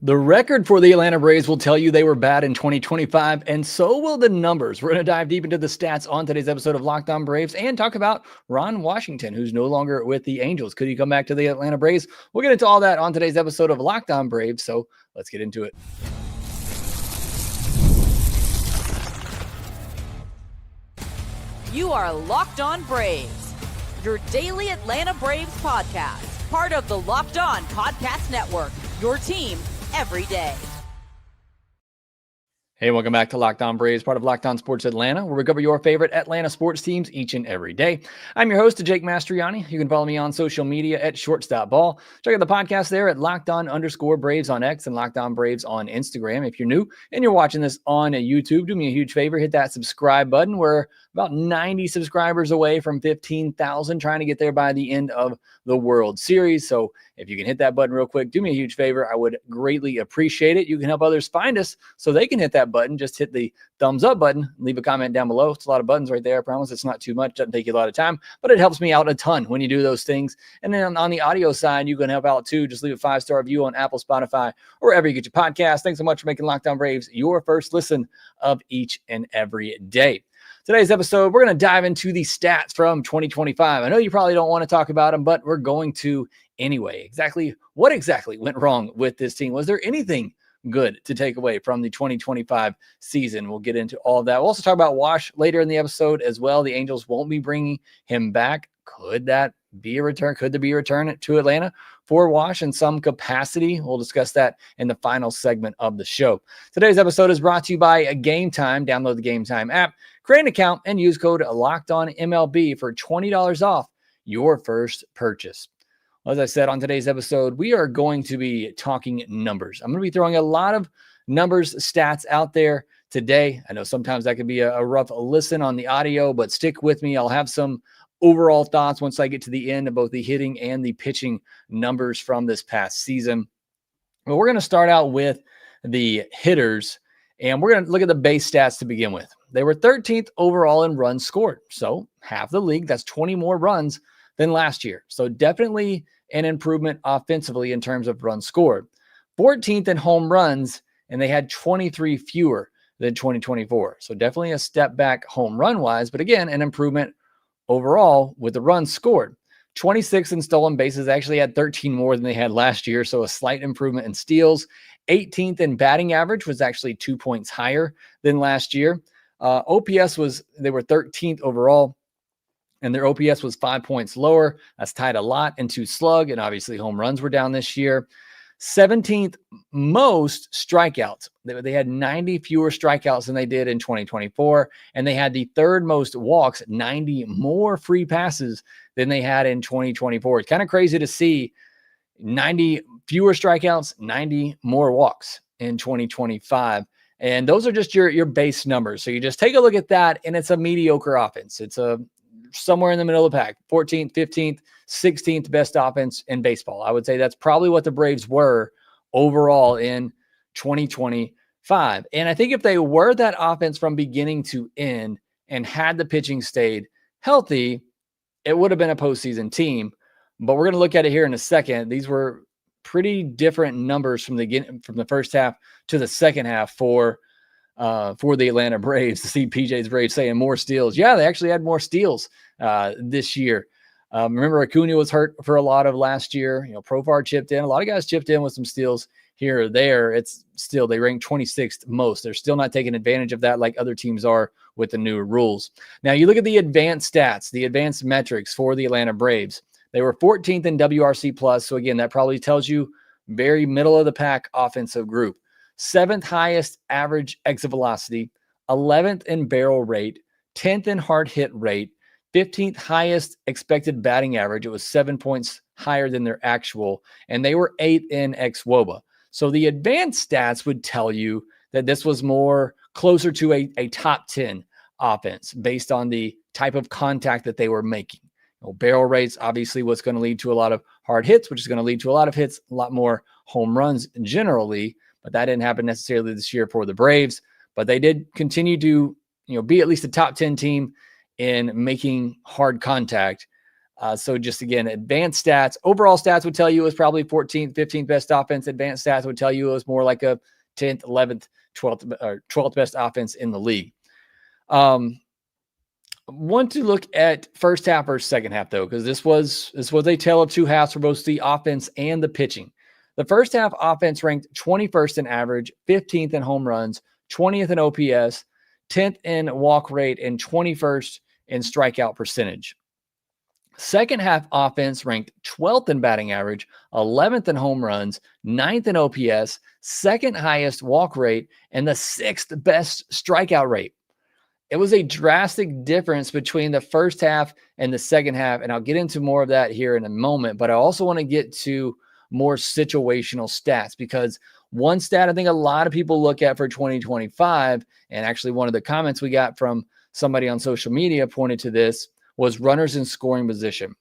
The record for the Atlanta Braves will tell you they were bad in 2025, and so will the numbers. We're going to dive deep into the stats on today's episode of Locked On Braves and talk about Ron Washington, who's no longer with the Angels. Could he come back to the Atlanta Braves? We'll get into all that on today's episode of Locked On Braves, so let's get into it. You are Locked On Braves, your daily Atlanta Braves podcast, part of the Locked On Podcast Network, your team every day. Hey, welcome back to Locked On Braves, part of Locked On Sports Atlanta, where we cover your favorite Atlanta sports teams each and every day. I'm your host, Jake Mastroianni. You can follow me on social media at shortstopball. Check out the podcast there at LockedOn_Braves on X and Locked On Braves on Instagram. If you're new and you're watching this on YouTube, do me a huge favor, hit that subscribe button. We're about 90 subscribers away from 15,000, trying to get there by the end of the World Series. So if you can hit that button real quick, do me a huge favor. I would greatly appreciate it. You can help others find us so they can hit that button. Just hit the thumbs up button, leave a comment down below. It's a lot of buttons right there. I promise it's not too much. Doesn't take you a lot of time, but it helps me out a ton when you do those things. And then on the audio side, you can help out too. Just leave a 5-star review on Apple, Spotify, or wherever you get your podcast. Thanks so much for making Locked On Braves your first listen of each and every day. Today's episode, we're going to dive into the stats from 2025. I know you probably don't want to talk about them, but we're going to anyway. What exactly went wrong with this team? Was there anything good to take away from the 2025 season? We'll get into all of that. We'll also talk about Wash later in the episode as well. The Angels won't be bringing him back. Could that be a return? Could there be a return to Atlanta for Wash in some capacity? We'll discuss that in the final segment of the show. Today's episode is brought to you by Game Time. Download the Game Time app, create an account, and use code LOCKEDONMLB for $20 off your first purchase. As I said on today's episode, we are going to be talking numbers. I'm going to be throwing a lot of numbers, stats out there today. I know sometimes that can be a rough listen on the audio, but stick with me. I'll have some overall thoughts once I get to the end of both the hitting and the pitching numbers from this past season. But we're going to start out with the hitters, and we're going to look at the base stats to begin with. They were 13th overall in runs scored, so half the league. That's 20 more runs than last year. So definitely an improvement offensively in terms of runs scored. 14th in home runs, and they had 23 fewer than 2024. So definitely a step back home run wise, but again, an improvement overall with the runs scored. 26th in stolen bases, actually had 13 more than they had last year. So a slight improvement in steals. 18th in batting average, was actually 2 points higher than last year. OPS they were 13th overall, and their OPS was 5 points lower. That's tied a lot into slug, and obviously home runs were down this year. 17th most strikeouts. They had 90 fewer strikeouts than they did in 2024, and they had the third most walks, 90 more free passes than they had in 2024. It's kind of crazy to see 90 fewer strikeouts, 90 more walks in 2025. And those are just your base numbers. So you just take a look at that, and it's a mediocre offense. It's somewhere in the middle of the pack, 14th, 15th, 16th best offense in baseball. I would say that's probably what the Braves were overall in 2025. And I think if they were that offense from beginning to end and had the pitching stayed healthy, it would have been a postseason team. But we're going to look at it here in a second. These were pretty different numbers from the first half to the second half for the Atlanta Braves. To see PJ's Braves saying more steals. Yeah, they actually had more steals this year. Remember, Acuna was hurt for a lot of last year. Profar chipped in. A lot of guys chipped in with some steals here or there. It's still, they rank 26th most. They're still not taking advantage of that like other teams are with the new rules. Now, you look at the advanced stats, the advanced metrics for the Atlanta Braves. They were 14th in WRC+. So again, that probably tells you very middle of the pack offensive group. 7th highest average exit velocity, 11th in barrel rate, 10th in hard hit rate, 15th highest expected batting average. It was 7 points higher than their actual, and they were 8th in xWOBA. So the advanced stats would tell you that this was more closer to a top 10 offense based on the type of contact that they were making. Barrel rates, obviously, what's going to lead to a lot of hard hits, which is going to lead to a lot of hits, a lot more home runs generally. But that didn't happen necessarily this year for the Braves. But they did continue to, be at least a top 10 team in making hard contact. So just again, advanced stats, overall stats would tell you it was probably 14th, 15th best offense. Advanced stats would tell you it was more like a 10th, 11th, 12th best offense in the league. Want to look at first half or second half though, because this was a tale of two halves for both the offense and the pitching. The first half offense ranked 21st in average, 15th in home runs, 20th in OPS, 10th in walk rate, and 21st in strikeout percentage. Second half offense ranked 12th in batting average, 11th in home runs, 9th in OPS, second highest walk rate, and the 6th best strikeout rate. It was a drastic difference between the first half and the second half, and I'll get into more of that here in a moment, but I also want to get to more situational stats, because one stat I think a lot of people look at for 2025, and actually one of the comments we got from somebody on social media pointed to this, was runners in scoring position.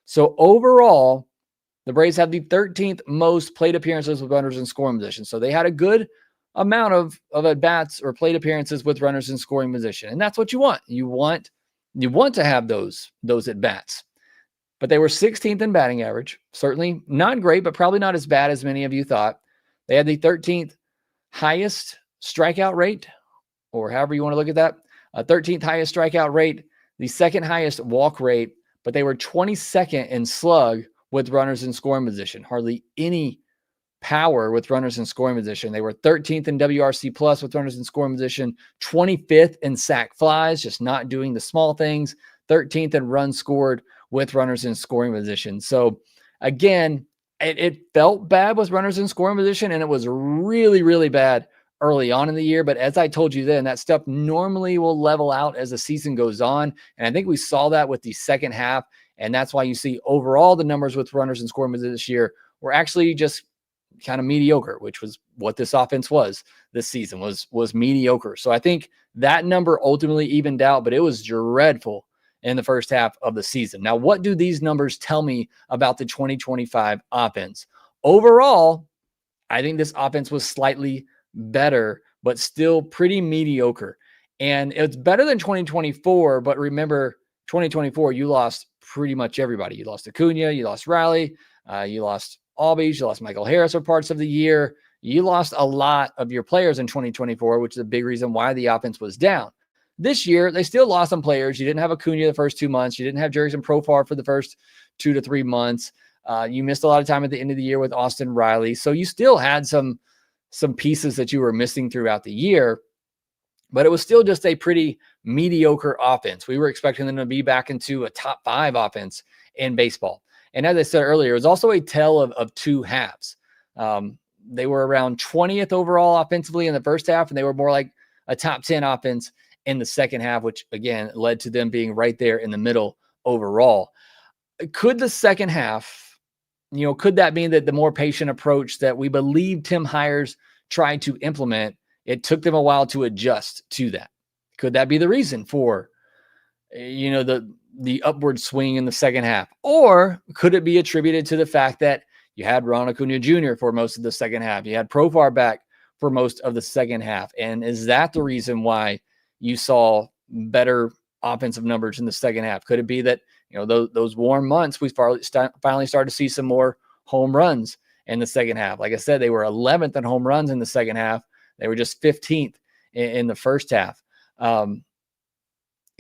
So overall, the Braves had the 13th most plate appearances with runners in scoring position. So they had a good amount of at-bats or plate appearances with runners in scoring position. And that's what you want. You want to have those at-bats. But they were 16th in batting average. Certainly not great, but probably not as bad as many of you thought. They had the 13th highest strikeout rate, or however you want to look at that. 13th highest strikeout rate, the second highest walk rate, but they were 22nd in slug with runners in scoring position. Hardly any power with runners in scoring position. They were 13th in WRC plus with runners in scoring position, 25th in sac flies, just not doing the small things, 13th in runs scored with runners in scoring position. So again, it felt bad with runners in scoring position, and it was really, really bad early on in the year. But as I told you then, that stuff normally will level out as the season goes on. And I think we saw that with the second half. And that's why you see overall the numbers with runners in scoring position this year were actually just kind of mediocre, which was what this offense was this season, was mediocre. So I think that number ultimately evened out, but it was dreadful in the first half of the season. Now, what do these numbers tell me about the 2025 offense? Overall, I think this offense was slightly better, but still pretty mediocre. And it's better than 2024, but remember, 2024, you lost pretty much everybody. You lost Acuna, you lost Riley, you lost Albies, you lost Michael Harris for parts of the year. You lost a lot of your players in 2024, which is a big reason why the offense was down. This year, they still lost some players. You didn't have Acuna the first 2 months. You didn't have Jurickson Profar for the first 2 to 3 months. You missed a lot of time at the end of the year with Austin Riley. So you still had some pieces that you were missing throughout the year, but it was still just a pretty mediocre offense. We were expecting them to be back into a top 5 offense in baseball. And as I said earlier, it was also a tale of two halves. They were around 20th overall offensively in the first half, and they were more like a top 10 offense in the second half, which again led to them being right there in the middle overall. Could the second half, could that mean that the more patient approach that we believe Tim Hires tried to implement, it took them a while to adjust to that? Could that be the reason for, the upward swing in the second half? Or could it be attributed to the fact that you had Ron Acuna Jr. for most of the second half? You had Profar back for most of the second half. And is that the reason why you saw better offensive numbers in the second half? Could it be that, those warm months, we finally started to see some more home runs in the second half? Like I said, they were 11th in home runs in the second half. They were just 15th in the first half.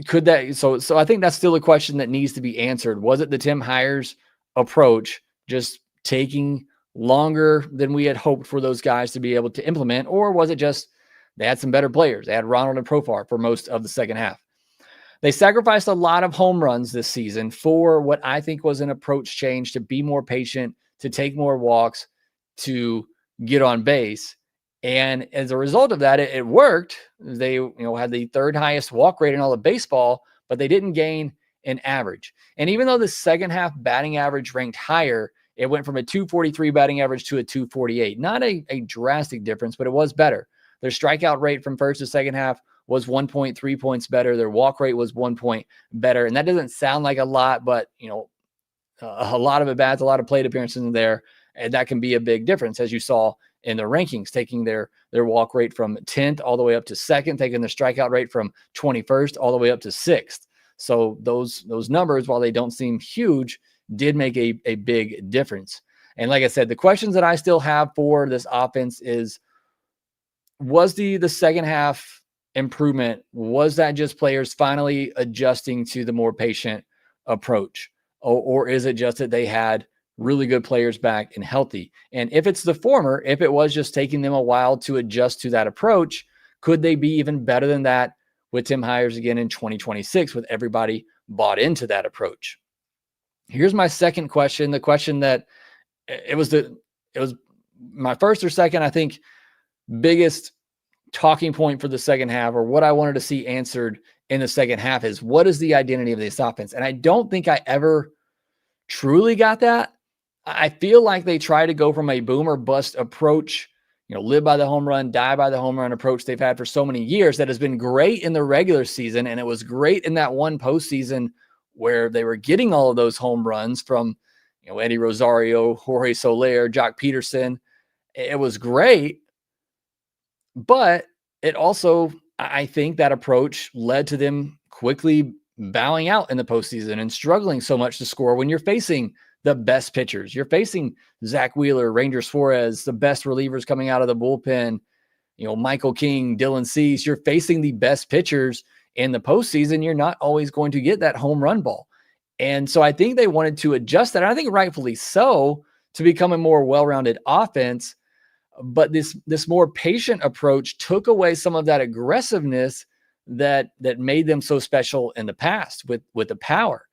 Could that, so I think that's still a question that needs to be answered. Was it the Tim Hires approach just taking longer than we had hoped for those guys to be able to implement? Or was it just they had some better players? They had Ronald and Profar for most of the second half. They sacrificed a lot of home runs this season for what I think was an approach change to be more patient, to take more walks, to get on base. And as a result of that, it worked. They had the third highest walk rate in all of baseball, but they didn't gain an average. And even though the second half batting average ranked higher, it went from a 243 batting average to a 248. Not a drastic difference, but it was better. Their strikeout rate from first to second half was 1.3 points better. Their walk rate was 1 point better. And that doesn't sound like a lot, but a lot of at-bats, a lot of plate appearances in there, and that can be a big difference, as you saw in the rankings, taking their walk rate from 10th all the way up to 2nd, taking their strikeout rate from 21st all the way up to 6th. So those numbers, while they don't seem huge, did make a big difference. And like I said, the questions that I still have for this offense is, was the second half improvement, was that just players finally adjusting to the more patient approach? Or is it just that they had really good players back and healthy? And if it's the former, if it was just taking them a while to adjust to that approach, could they be even better than that with Tim Hires again in 2026 with everybody bought into that approach? Here's my second question, the question that it was my first or second, I think, biggest talking point for the second half, or what I wanted to see answered in the second half, is what is the identity of this offense? And I don't think I ever truly got that. I feel like they try to go from a boom or bust approach, live by the home run, die by the home run approach they've had for so many years that has been great in the regular season. And it was great in that one postseason where they were getting all of those home runs from, Eddie Rosario, Jorge Soler, Jock Peterson. It was great. But it also, I think that approach led to them quickly bowing out in the postseason and struggling so much to score when you're facing the best pitchers. You're facing Zach Wheeler, Ranger Suarez, the best relievers coming out of the bullpen, Michael King, Dylan Cease. You're facing the best pitchers in the postseason. You're not always going to get that home run ball. And so I think they wanted to adjust that. And I think rightfully so, to become a more well-rounded offense. But this more patient approach took away some of that aggressiveness that made them so special in the past with the power.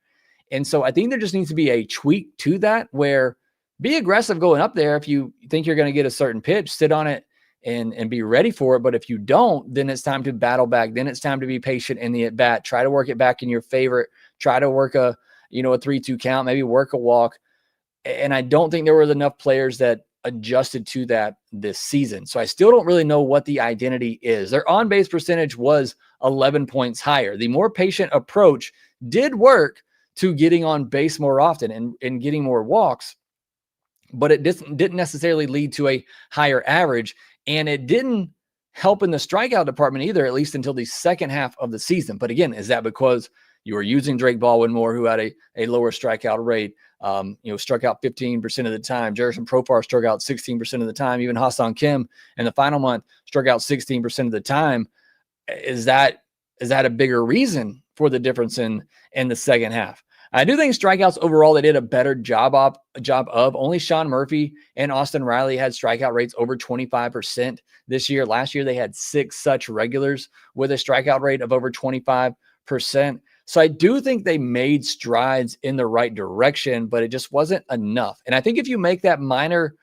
And so I think there just needs to be a tweak to that, where be aggressive going up there. If you think you're going to get a certain pitch, sit on it and be ready for it. But if you don't, then it's time to battle back. Then it's time to be patient in the at bat. Try to work it back in your favor. Try to work a 3-2 count, maybe work a walk. And I don't think there were enough players that adjusted to that this season. So I still don't really know what the identity is. Their on-base percentage was 11 points higher. The more patient approach did work to getting on base more often and getting more walks, but it didn't necessarily lead to a higher average. And it didn't help in the strikeout department either, at least until the second half of the season. But again, is that because you were using Drake Baldwin more, who had a lower strikeout rate, struck out 15% of the time. Jerison Profar struck out 16% of the time. Even Hassan Kim in the final month struck out 16% of the time. Is that a bigger reason for the difference in the second half? I do think strikeouts overall, they did a better job of. Only Sean Murphy and Austin Riley had strikeout rates over 25% this year. Last year, they had 6 such regulars with a strikeout rate of over 25%. So I do think they made strides in the right direction, but it just wasn't enough. And I think if you make that minor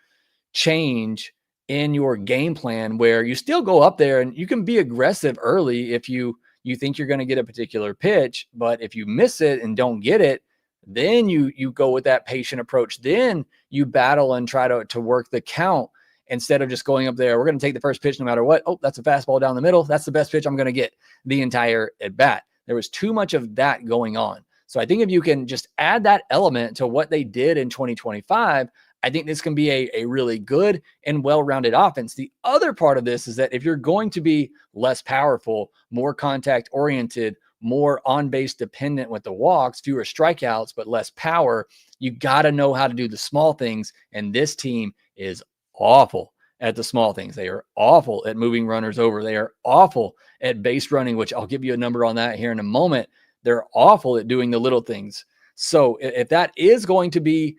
change in your game plan, where you still go up there and you can be aggressive early if you think you're going to get a particular pitch, but if you miss it and don't get it, then you go with that patient approach. Then you battle and try to work the count instead of just going up there. We're going to take the first pitch no matter what. Oh, that's a fastball down the middle. That's the best pitch I'm going to get the entire at bat. There was too much of that going on. So I think if you can just add that element to what they did in 2025, I think this can be a really good and well-rounded offense. The other part of this is that if you're going to be less powerful, more contact-oriented, more on-base dependent with the walks, fewer strikeouts, but less power, you got to know how to do the small things. And this team is awful at the small things. They are awful at moving runners over. They are awful at base running, which I'll give you a number on that here in a moment. They're awful at doing the little things. So if that is going to be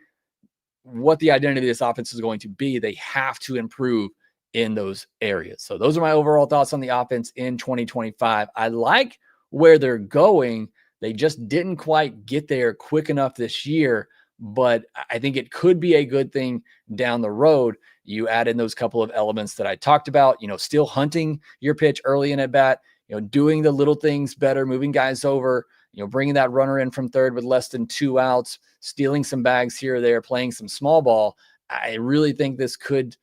what the identity of this offense is going to be, they have to improve in those areas. So those are my overall thoughts on the offense in 2025. I like where they're going. They just didn't quite get there quick enough this year, but I think it could be a good thing down the road. You add in those couple of elements that I talked about, still hunting your pitch early in at bat, doing the little things better, moving guys over, bringing that runner in from third with less than 2 outs, stealing some bags here or there, playing some small ball. I really think this could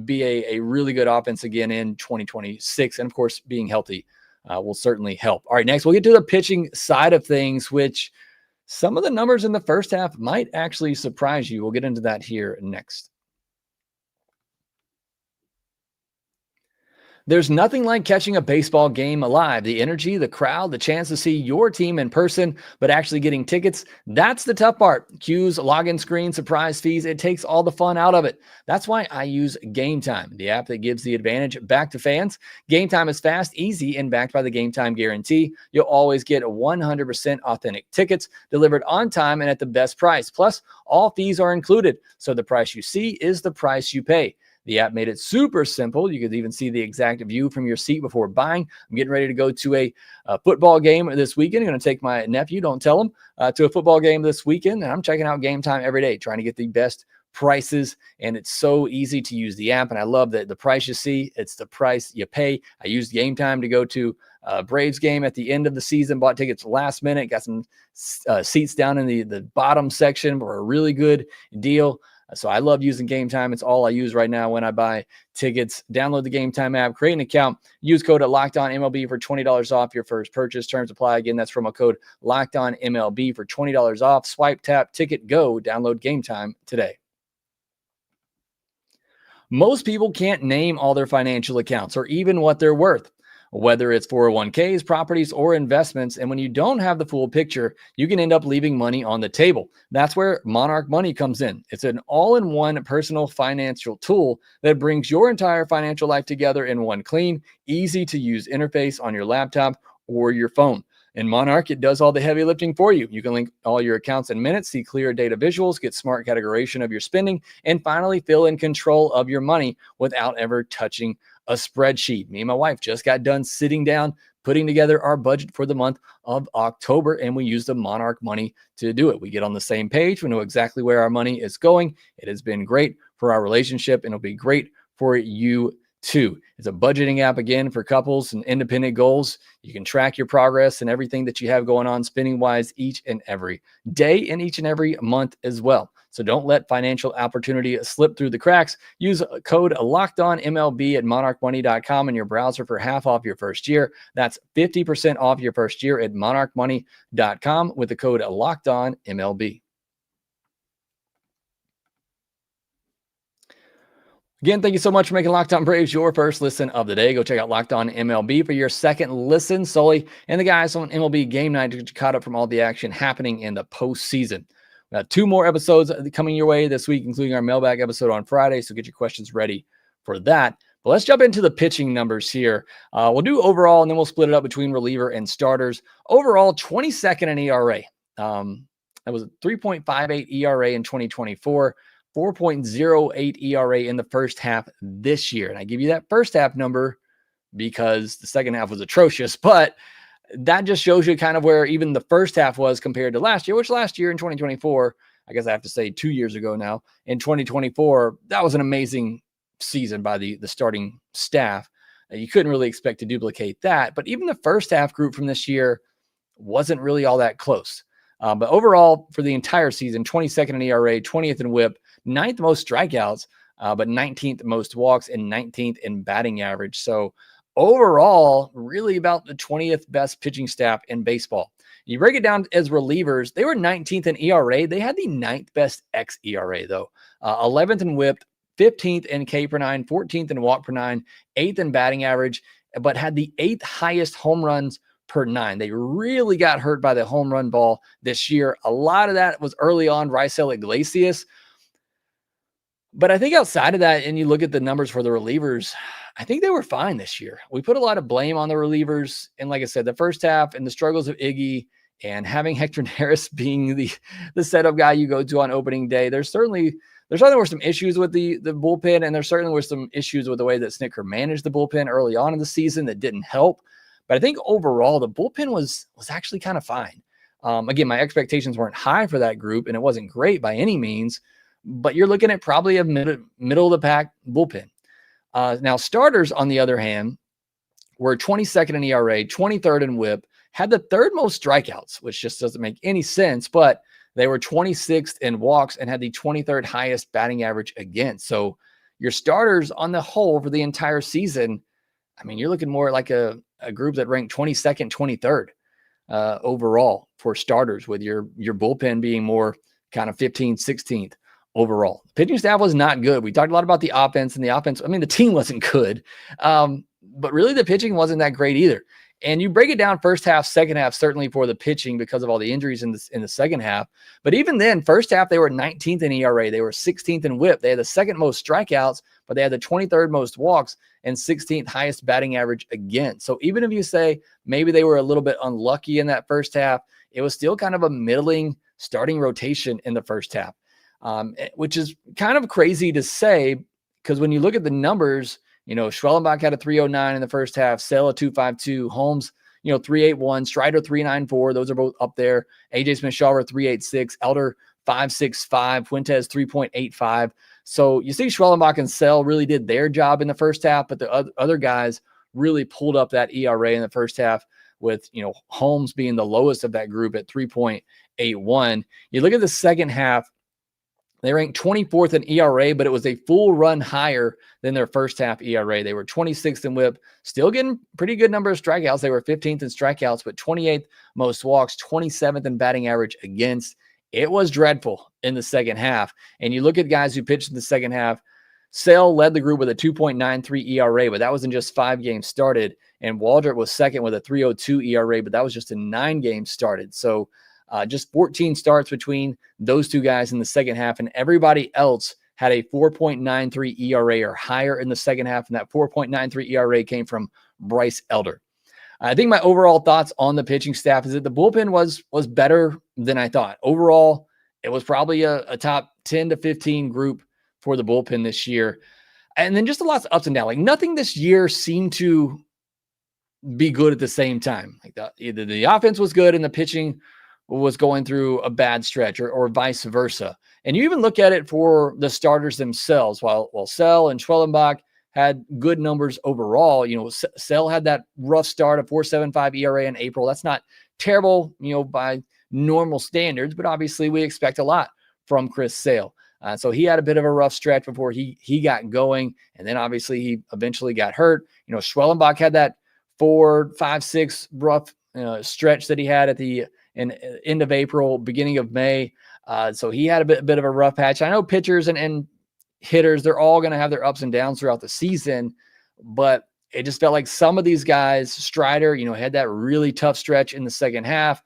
be a really good offense again in 2026. And of course, being healthy will certainly help. All right, next we'll get to the pitching side of things, which some of the numbers in the first half might actually surprise you. We'll get into that here next. There's nothing like catching a baseball game alive. The energy, the crowd, the chance to see your team in person, but actually getting tickets, that's the tough part. Queues, login screens, surprise fees, it takes all the fun out of it. That's why I use Game Time, the app that gives the advantage back to fans. Game Time is fast, easy, and backed by the Game Time guarantee. You'll always get 100% authentic tickets delivered on time and at the best price. Plus, all fees are included, so the price you see is the price you pay. The app made it super simple. You could even see the exact view from your seat before buying. I'm getting ready to go to a football game this weekend. I'm going to take my nephew, don't tell him, to a football game this weekend. And I'm checking out Game Time every day, trying to get the best prices. And it's so easy to use the app. And I love that the price you see, it's the price you pay. I used Game Time to go to a Braves game at the end of the season, bought tickets last minute, got some seats down in the bottom section for a really good deal. So I love using Game Time. It's all I use right now when I buy tickets. Download the Game Time app, create an account, use code LOCKEDONMLB for $20 off your first purchase. Terms apply. Again, that's promo code LOCKEDONMLB for $20 off. Swipe, tap, ticket, go. Download Game Time today. Most people can't name all their financial accounts or even what they're worth, whether it's 401ks, properties, or investments. And when you don't have the full picture, you can end up leaving money on the table. That's where Monarch Money comes in. It's an all-in-one personal financial tool that brings your entire financial life together in one clean, easy-to-use interface on your laptop or your phone. In Monarch, it does all the heavy lifting for you. You can link all your accounts in minutes, see clear data visuals, get smart categorization of your spending, and finally feel in control of your money without ever touching a spreadsheet. Me and my wife just got done sitting down, putting together our budget for the month of October, and we use the Monarch Money to do it. We get on the same page. We know exactly where our money is going. It has been great for our relationship, and it'll be great for you too. It's a budgeting app, again, for couples and independent goals. You can track your progress and everything that you have going on spending wise each and every day and each and every month as well. So don't let financial opportunity slip through the cracks. Use code LOCKEDONMLB at monarchmoney.com in your browser for half off your first year. That's 50% off your first year at monarchmoney.com with the code LOCKEDONMLB. Again, thank you so much for making Locked On Braves your first listen of the day. Go check out Locked On MLB for your second listen. Sully and the guys on MLB Game Night to get you caught up from all the action happening in the postseason. We got 2 more episodes coming your way this week, including our mailbag episode on Friday, so get your questions ready for that. But let's jump into the pitching numbers here. We'll do overall, and then we'll split it up between reliever and starters. Overall, 22nd in ERA. That was a 3.58 ERA in 2024. 4.08 ERA in the first half this year. And I give you that first half number because the second half was atrocious, but that just shows you kind of where even the first half was compared to last year, which last year in 2024, I guess I have to say 2 years ago now, in 2024, that was an amazing season by the starting staff. You couldn't really expect to duplicate that, but even the first half group from this year wasn't really all that close. But overall, for the entire season, 22nd in ERA, 20th in WHIP, 9th most strikeouts, but 19th most walks and 19th in batting average. So overall, really about the 20th best pitching staff in baseball. You break it down as relievers, they were 19th in ERA. They had the 9th best xERA, though. 11th in WHIP, 15th in K per 9, 14th in walk per 9, 8th in batting average, but had the 8th highest home runs per 9. They really got hurt by the home run ball this year. A lot of that was early on Raisel Iglesias. But I think outside of that, and you look at the numbers for the relievers, I think they were fine this year. We put a lot of blame on the relievers. And like I said, the first half and the struggles of Iggy and having Hector Neris being the setup guy you go to on opening day, there certainly were some issues with the bullpen, and there certainly were some issues with the way that Snitker managed the bullpen early on in the season that didn't help. But I think overall, the bullpen was actually kind of fine. Again, my expectations weren't high for that group, and it wasn't great by any means, but you're looking at probably a middle of the pack bullpen. Now, starters, on the other hand, were 22nd in ERA, 23rd in WHIP, had the 3rd most strikeouts, which just doesn't make any sense, but they were 26th in walks and had the 23rd highest batting average against. So your starters on the whole for the entire season, I mean, you're looking more like a group that ranked 22nd, 23rd overall for starters, with your bullpen being more kind of 15th, 16th overall. The pitching staff was not good. We talked a lot about the offense, and the offense, I mean, the team wasn't good. but really the pitching wasn't that great either. And you break it down first half, second half, certainly for the pitching because of all the injuries in the second half. But even then, first half, they were 19th in ERA. They were 16th in WHIP. They had the second most strikeouts, but they had the 23rd most walks and 16th highest batting average again. So even if you say maybe they were a little bit unlucky in that first half, it was still kind of a middling starting rotation in the first half, which is kind of crazy to say because when you look at the numbers, Schwellenbach had a 309 in the first half, Sale a 252, Holmes, 381, Strider 394. Those are both up there. AJ Smith-Shawver 386, Elder 565, Fuentes 3.85. So you see Schwellenbach and Sale really did their job in the first half, but the other guys really pulled up that ERA in the first half with, Holmes being the lowest of that group at 3.81. You look at the second half, they ranked 24th in ERA, but it was a full run higher than their first half ERA. They were 26th in WHIP, still getting pretty good number of strikeouts. They were 15th in strikeouts, but 28th most walks, 27th in batting average against. It was dreadful in the second half. And you look at guys who pitched in the second half, Sale led the group with a 2.93 ERA, but that was in just 5 games started. And Waldrop was second with a 3.02 ERA, but that was just in 9 games started. So just 14 starts between those two guys in the second half, and everybody else had a 4.93 ERA or higher in the second half, and that 4.93 ERA came from Bryce Elder. I think my overall thoughts on the pitching staff is that the bullpen was better than I thought. Overall, it was probably a top 10 to 15 group for the bullpen this year. And then just a lot of ups and downs. Like nothing this year seemed to be good at the same time. Like either the offense was good and the pitching was going through a bad stretch or vice versa. And you even look at it for the starters themselves. While Sale and Schwellenbach had good numbers overall, Sale had that rough start of 4.75 ERA in April. That's not terrible, by normal standards, but obviously we expect a lot from Chris Sale. So he had a bit of a rough stretch before he got going. And then obviously he eventually got hurt. Schwellenbach had that 4, 5, 6 rough stretch that he had at the end of April, beginning of May. So he had a bit of a rough patch. I know pitchers and hitters, they're all going to have their ups and downs throughout the season, but it just felt like some of these guys, Strider, had that really tough stretch in the second half.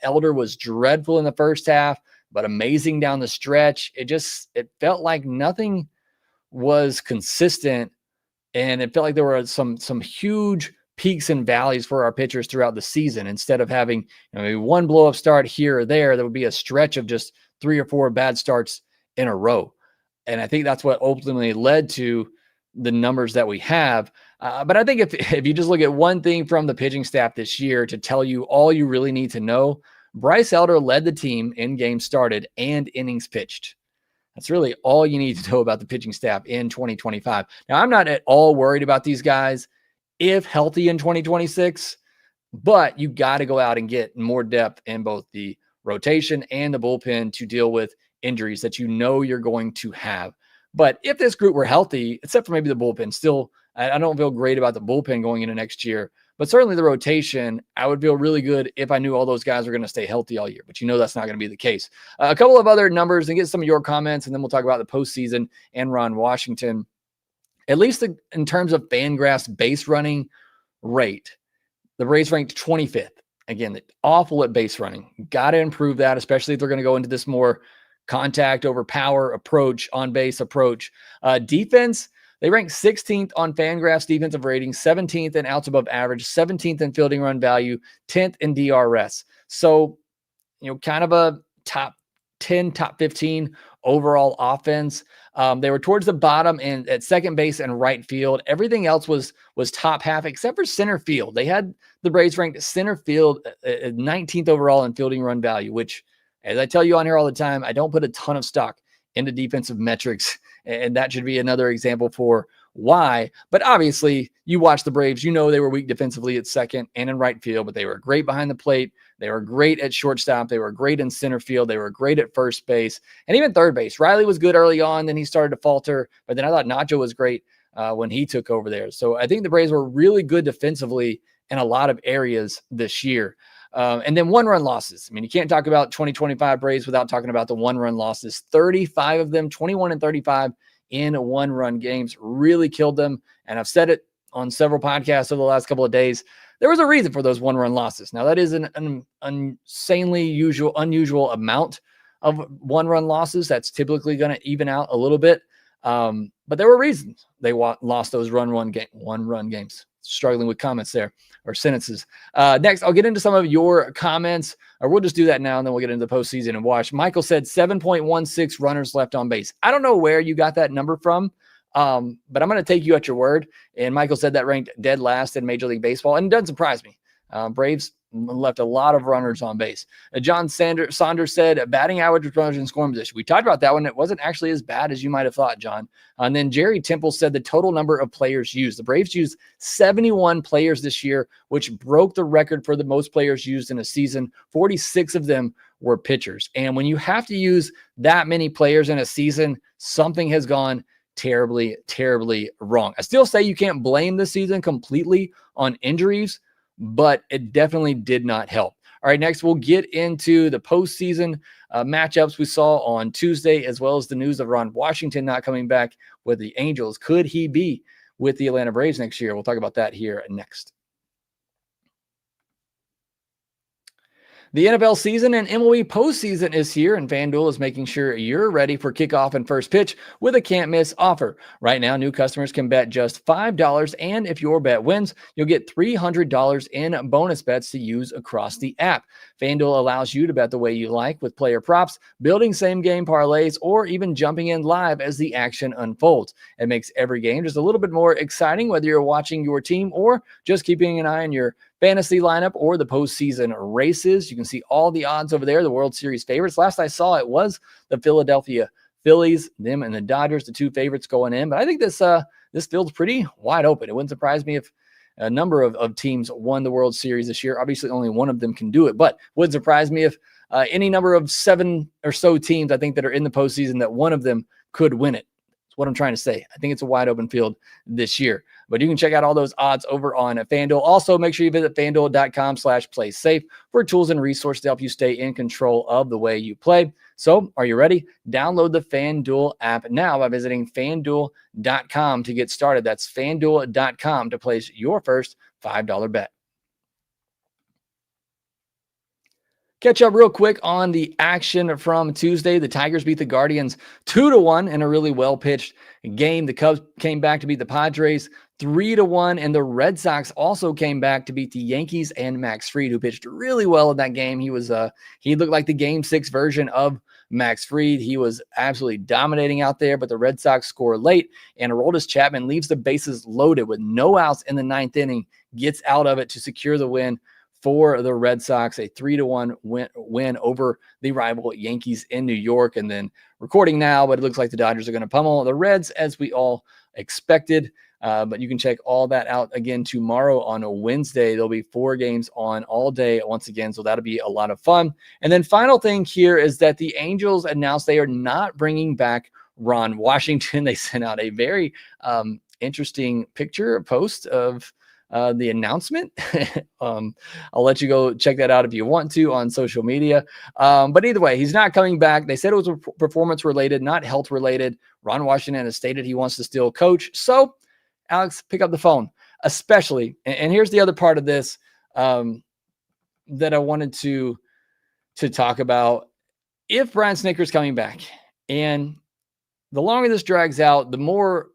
Elder was dreadful in the first half, but amazing down the stretch. It felt like nothing was consistent, and it felt like there were some huge peaks and valleys for our pitchers throughout the season. Instead of having maybe one blow up start here or there would be a stretch of just 3 or 4 bad starts in a row. And I think that's what ultimately led to the numbers that we have. But I think if you just look at one thing from the pitching staff this year to tell you all you really need to know, Bryce Elder led the team in games started and innings pitched. That's really all you need to know about the pitching staff in 2025. Now, I'm not at all worried about these guys if healthy in 2026, but you got to go out and get more depth in both the rotation and the bullpen to deal with injuries that you're going to have. But if this group were healthy, except for maybe the bullpen, still, I don't feel great about the bullpen going into next year, but certainly the rotation, I would feel really good if I knew all those guys are going to stay healthy all year, but that's not going to be the case. A couple of other numbers and get some of your comments, and then we'll talk about the postseason and Ron Washington. At least in terms of Fangraphs base running rate, the Braves ranked 25th. Again, awful at base running. Got to improve that, especially if they're going to go into this more contact over power approach, on base approach. Defense, they ranked 16th on Fangraphs defensive rating, 17th in outs above average, 17th in fielding run value, 10th in DRS. So, kind of a top 10, top 15 overall offense. They were towards the bottom and at second base and right field. Everything else was top half except for center field. They had the Braves ranked center field at 19th overall in fielding run value, which, as I tell you on here all the time, I don't put a ton of stock into defensive metrics, and that should be another example for why. But obviously, you watch the Braves, they were weak defensively at second and in right field, but they were great behind the plate. They were great at shortstop. They were great in center field. They were great at first base and even third base. Riley was good early on, then he started to falter, but then I thought Nacho was great when he took over there. So I think the Braves were really good defensively in a lot of areas this year. And then 1-run losses. I mean, you can't talk about 2025 Braves without talking about the 1-run losses. 35 of them, 21 and 35 in 1-run games, really killed them. And I've said it on several podcasts over the last couple of days. There was a reason for those 1-run losses. Now, that is an insanely unusual amount of 1-run losses. That's typically going to even out a little bit. But there were reasons they lost those 1-run games. Struggling with comments there or sentences. Next, I'll get into some of your comments, or we'll just do that now, and then we'll get into the postseason and watch. Michael said 7.16 runners left on base. I don't know where you got that number from, but I'm going to take you at your word. And Michael said that ranked dead last in Major League Baseball, and it doesn't surprise me. Braves left a lot of runners on base. John Saunders said batting average with runners in scoring position. We talked about that one. It wasn't actually as bad as you might have thought, John. And then Jerry Temple said the total number of players used. The Braves used 71 players this year, which broke the record for the most players used in a season. 46 of them were pitchers. And when you have to use that many players in a season, something has gone terribly, terribly wrong. I still say you can't blame the season completely on injuries, but it definitely did not help. All right, next we'll get into the postseason matchups we saw on Tuesday, as well as the news of Ron Washington not coming back with the Angels. Could he be with the Atlanta Braves next year? We'll talk about that here next. The NFL season and MLB postseason is here, and FanDuel is making sure you're ready for kickoff and first pitch with a can't-miss offer. Right now, new customers can bet just $5, and if your bet wins, you'll get $300 in bonus bets to use across the app. FanDuel allows you to bet the way you like with player props, building same-game parlays, or even jumping in live as the action unfolds. It makes every game just a little bit more exciting, whether you're watching your team or just keeping an eye on your fantasy lineup or the postseason races. You can see all the odds over there, the World Series favorites. Last I saw, it was the Philadelphia Phillies, them and the Dodgers, the two favorites going in. But I think this field's pretty wide open. It wouldn't surprise me if a number of teams won the World Series this year. Obviously, only one of them can do it, but would surprise me if any number of 7 or so teams, I think, that are in the postseason, that one of them could win it. That's what I'm trying to say. I think it's a wide open field this year. But you can check out all those odds over on FanDuel. Also, make sure you visit FanDuel.com/playsafe for tools and resources to help you stay in control of the way you play. So, are you ready? Download the FanDuel app now by visiting FanDuel.com to get started. That's FanDuel.com to place your first $5 bet. Catch up real quick on the action from Tuesday. The Tigers beat the Guardians 2-1 in a really well-pitched game. The Cubs came back to beat the Padres 3-1, and the Red Sox also came back to beat the Yankees and Max Fried, who pitched really well in that game. He looked like the Game 6 version of Max Fried. He was absolutely dominating out there, but the Red Sox score late, and Aroldis Chapman leaves the bases loaded with no outs in the 9th inning, gets out of it to secure the win for the Red Sox, a 3-1 win over the rival Yankees in New York. And then recording now, but it looks like the Dodgers are going to pummel the Reds as we all expected. But you can check all that out again tomorrow on a Wednesday. There'll be 4 games on all day once again, so that'll be a lot of fun. And then final thing here is that the Angels announced they are not bringing back Ron Washington. They sent out a very interesting post of the announcement. I'll let you go check that out if you want to on social media. But either way, he's not coming back. They said it was performance related, not health related. Ron Washington has stated he wants to still coach. So, Alex, pick up the phone, especially. And here's the other part of this that I wanted to talk about. If Brian Snitker's coming back, and the longer this drags out, the more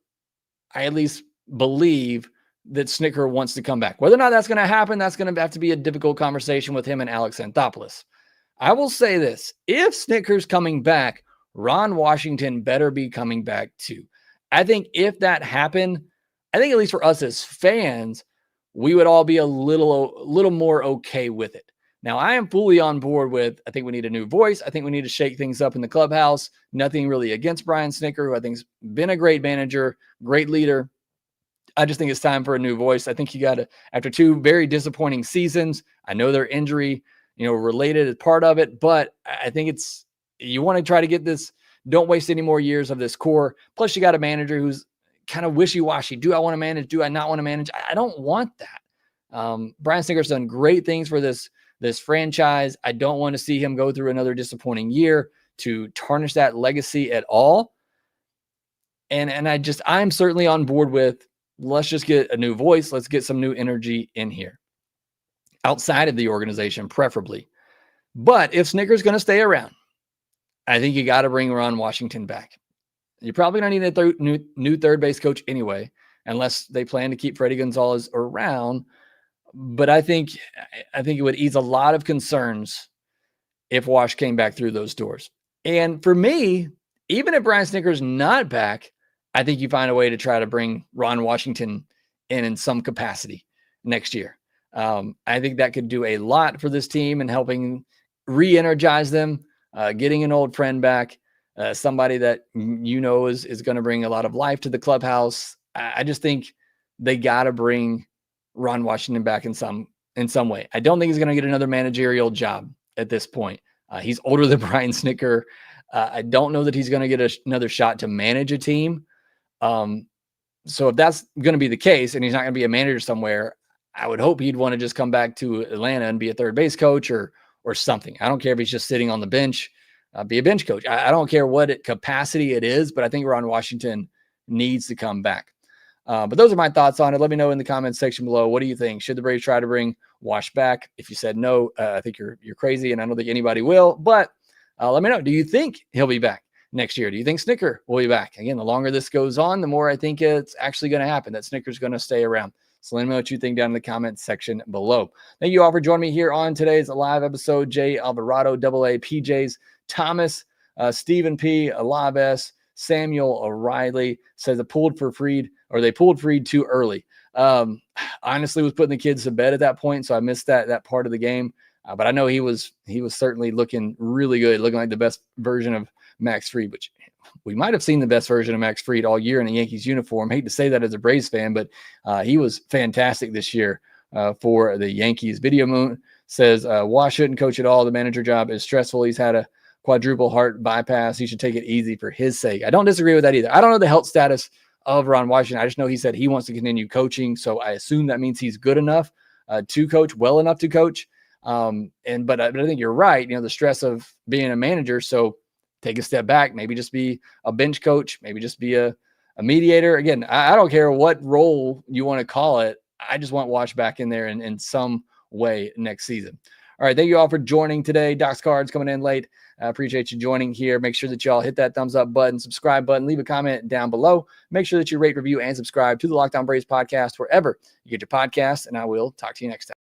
I at least believe that Snitker wants to come back. Whether or not that's going to happen, that's going to have to be a difficult conversation with him and Alex Anthopoulos. I will say this. If Snitker's coming back, Ron Washington better be coming back too. I think if that happened, I think at least for us as fans, we would all be a little more okay with it. Now, I am fully on board with, I think we need a new voice. I think we need to shake things up in the clubhouse. Nothing really against Brian Snitker, who I think's been a great manager, great leader. I just think it's time for a new voice. I think you got to, after 2 very disappointing seasons, I know their injury, related as part of it, but I think you want to try to get this, don't waste any more years of this core. Plus you got a manager who's kind of wishy-washy. Do I want to manage? Do I not want to manage? I don't want that. Brian Snitker's done great things for this franchise. I don't want to see him go through another disappointing year to tarnish that legacy at all. And I'm certainly on board with let's just get a new voice. Let's get some new energy in here outside of the organization, preferably. But if Snitker's going to stay around, I think you got to bring Ron Washington back. You're probably going to need a new third base coach anyway, unless they plan to keep Freddie Gonzalez around. But I think it would ease a lot of concerns if Wash came back through those doors. And for me, even if Brian Snitker's not back, I think you find a way to try to bring Ron Washington in some capacity next year. I think that could do a lot for this team and helping re-energize them, getting an old friend back, somebody that is going to bring a lot of life to the clubhouse. I just think they got to bring Ron Washington back in some way. I don't think he's going to get another managerial job at this point. He's older than Brian Snitker. I don't know that he's going to get another shot to manage a team. So if that's going to be the case and he's not going to be a manager somewhere, I would hope he'd want to just come back to Atlanta and be a third base coach or something. I don't care if he's just sitting on the bench, be a bench coach. I don't care what capacity it is, but I think Ron Washington needs to come back. But those are my thoughts on it. Let me know in the comments section below. What do you think? Should the Braves try to bring Wash back? If you said no, I think you're crazy, and I don't think anybody will. But let me know. Do you think he'll be back next year? Do you think Snitker will be back? Again, the longer this goes on, the more I think it's actually going to happen, that Snitker's going to stay around. So let me know what you think down in the comments section below. Thank you all for joining me here on today's live episode. Jay Alvarado, AA, PJs, Thomas, Stephen P, Alaves, Samuel O'Reilly says they pulled Fried too early. Honestly, was putting the kids to bed at that point, so I missed that part of the game. But I know he was certainly looking really good, looking like the best version of Max Fried, which we might have seen the best version of Max Fried all year in a Yankees uniform. I hate to say that as a Braves fan, but he was fantastic this year for the Yankees. Video Moon says Wash shouldn't coach at all. The manager job is stressful. He's had a quadruple heart bypass. He should take it easy for his sake. I don't disagree with that either. I don't know the health status of Ron Washington. I just know he said he wants to continue coaching. So I assume that means he's good enough to coach, well enough to coach. But I think you're right. The stress of being a manager. So take a step back, maybe just be a bench coach, maybe just be a mediator. Again, I don't care what role you want to call it. I just want Wash back in there in some way next season. All right. Thank you all for joining today. Doc's Cards coming in late. I appreciate you joining here. Make sure that y'all hit that thumbs up button, subscribe button, leave a comment down below. Make sure that you rate, review, and subscribe to the Locked On Braves podcast wherever you get your podcasts, and I will talk to you next time.